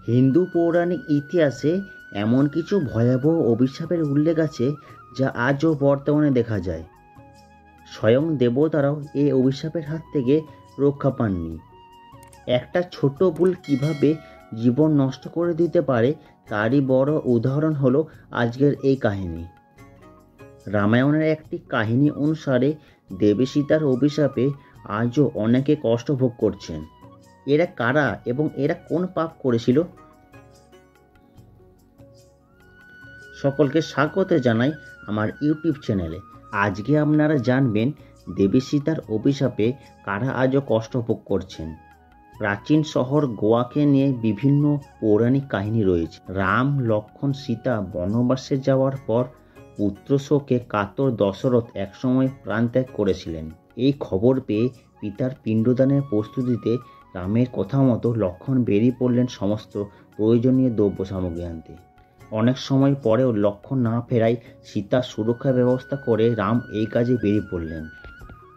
হিন্দু পৌরাণিক ইতিহাসে এমন কিছু ভয়াবহ অভিশাপের উল্লেখ আছে যা আজও বর্তমানে দেখা যায়। স্বয়ং দেবতারাও এই অভিশাপের হাত থেকে রক্ষা পাননি। একটা ছোট ভুল কিভাবে জীবন নষ্ট করে দিতে পারে তারই বড় উদাহরণ হলো আজকের এই কাহিনী। রামায়ণের একটি কাহিনী অনুসারে দেবী সীতার অভিশাপে আজও অনেকে কষ্ট ভোগ করছেন। এরা কারা এবং এরা কোন পাপ করেছিল? সকলকে স্বাগত জানাই আমার ইউটিউব চ্যানেলে। আজকে আপনারা জানবেন দেবী সীতার অভিশাপে কারা আজও কষ্ট ভোগ করছেন। প্রাচীন শহর গোয়াকে নিয়ে বিভিন্ন পৌরাণিক কাহিনী রয়েছে। রাম, লক্ষ্মণ, সীতা বনবাসে যাওয়ার পর পুত্র শোকে কাতর দশরথ একসময় প্রাণত্যাগ করেছিলেন। এই খবর পেয়ে পিতার পিণ্ডদানের প্রস্তুতিতে রামের কথা মতো লক্ষ্মণ বেরিয়ে পড়লেন সমস্ত প্রয়োজনীয় দ্রব্য সামগ্রী আনতে। অনেক সময় পরেও লক্ষ্মণ না ফেরায় সীতার সুরক্ষা ব্যবস্থা করে রাম এই কাজে বেরিয়ে পড়লেন।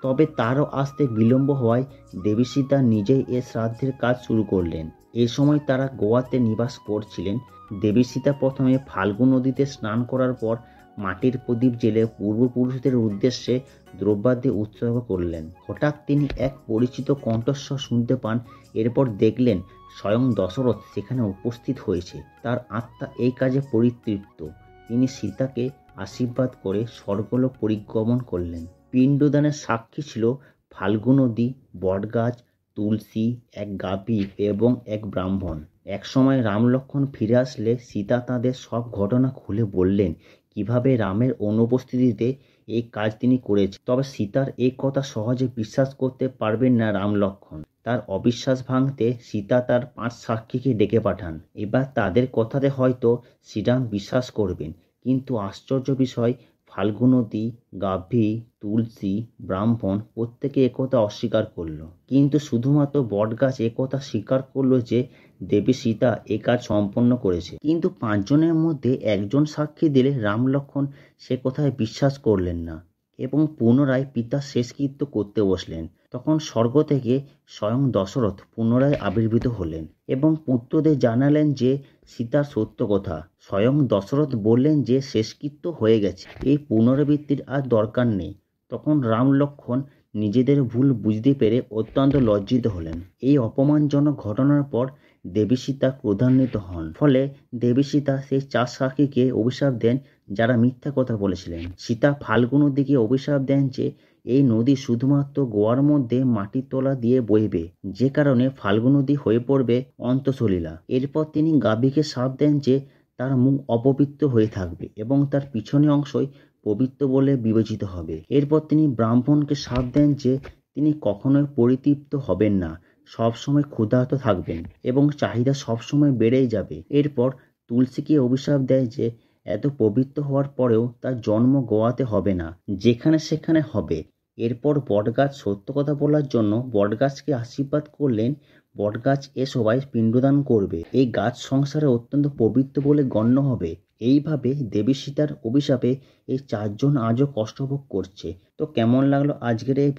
তবে তারও আসতে বিলম্ব হওয়ায় দেবী সীতা নিজেই এ শ্রাদ্ধের কাজ শুরু করলেন। এই সময় তারা গোয়াতে নিবাস করছিলেন। দেবী সীতা প্রথমে ফাল্গু নদীতে স্নান করার পর মাটির প্রদীপ জেলে পূর্বপুরুষদের উদ্দেশ্যে দ্রব্যাদি উৎসর্গ করলেন। হঠাৎ তিনি এক পরিচিত কণ্ঠস্বর শুনতে পান। এরপর দেখলেন স্বয়ং দশরথ সেখানে উপস্থিত হয়েছে। তার আত্মা এই কাজে পরিতৃপ্ত। তিনি সীতাকে আশীর্বাদ করে স্বর্গলোক পরিগমন করলেন। পিণ্ডদানের সাক্ষী ছিল ফাল্গু নদী, বটগাছ, তুলসী, এক গাভী এবং এক ব্রাহ্মণ। একসময় রাম লক্ষ্মণ ফিরে আসলে সীতা তাঁদের সব ঘটনা খুলে বললেন কিভাবে রামের অনুপস্থিতিতে এই কাজ তিনি করেছেন। তবে সীতার এই কথা সহজে বিশ্বাস করতে পারবেন না রাম লক্ষ্মণ। তার অবিশ্বাস ভাঙতে সীতা তার 5 সাক্ষীকে ডেকে পাঠান। এবার তাদের কথাতে হয়তো শ্রীরাম বিশ্বাস করবেন। কিন্তু আশ্চর্য বিষয়, ফাল্গু নদী, গাভী, তুলসী, ব্রাহ্মণ প্রত্যেকে একথা অস্বীকার করল। কিন্তু শুধুমাত্র বটগাছ একথা স্বীকার করলো যে দেবী সীতা এ কাজ সম্পন্ন করেছে। কিন্তু 5 জনের মধ্যে একজন সাক্ষী দিলে রাম লক্ষ্মণ সে কথায় বিশ্বাস করলেন না এবং পুনরায় পিতার শেষকৃত্য করতে বসলেন। তখন স্বর্গ থেকে স্বয়ং দশরথ পুনরায় আবির্ভূত হলেন এবং পুত্রদের জানালেন যে সীতার সত্য কথা। স্বয়ং দশরথ বললেন যে শেষকৃত্য হয়ে গেছে, এই পুনরাবৃত্তির আর দরকার নেই। তখন রাম লক্ষ্মণ নিজেদের ভুল বুঝতে পেরে অত্যন্ত লজ্জিত হলেন। এই অপমানজনক ঘটনার পর দেবী সীতা ক্রোধান্বিত হন। ফলে দেবী সীতা সেই 4 সাক্ষীকে অভিশাপ দেন যারা মিথ্যা কথা বলেছিলেন। সীতা ফাল্গু নদীকে অভিশাপ দেন যে এই নদী শুধুমাত্র গোয়ার মধ্যে মাটির তলা দিয়ে বইবে, যে কারণে ফাল্গু নদী হয়ে পড়বে অন্তঃসলীলা। এরপর তিনি গাভীকে শাপ দেন যে তার মুখ অপবিত্র হয়ে থাকবে এবং তার পিছনের অংশই পবিত্র বলে বিবেচিত হবে। এরপর তিনি ব্রাহ্মণকে শাপ দেন যে তিনি কখনোই পরিতৃপ্ত হবেন না, সবসময় ক্ষুধার্ত থাকবেন এবং চাহিদা সবসময় বেড়েই যাবে। এরপর তুলসীকে অভিশাপ দেয় যে এত পবিত্র হওয়ার পরেও তার জন্ম গোয়াতে হবে না, যেখানে সেখানে হবে। এরপর বটগাছ সত্য কথা বলার জন্য বটগাছকে আশীর্বাদ করলেন, বটগাছ এ সবাই পিণ্ডদান করবে, এই গাছ সংসারে অত্যন্ত পবিত্র বলে গণ্য হবে। এইভাবে দেবী সীতার অভিশাপে এই 4 জন আজও কষ্টভোগ করছে। তো কেমন লাগলো আজকের এই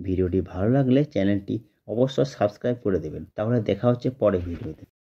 ভিডিওটি ভালো লাগলে চ্যানেলটি অবশ্যই সাবস্ক্রাইব করে দেবেন। তাহলে দেখা হচ্ছে পরের ভিডিওতে।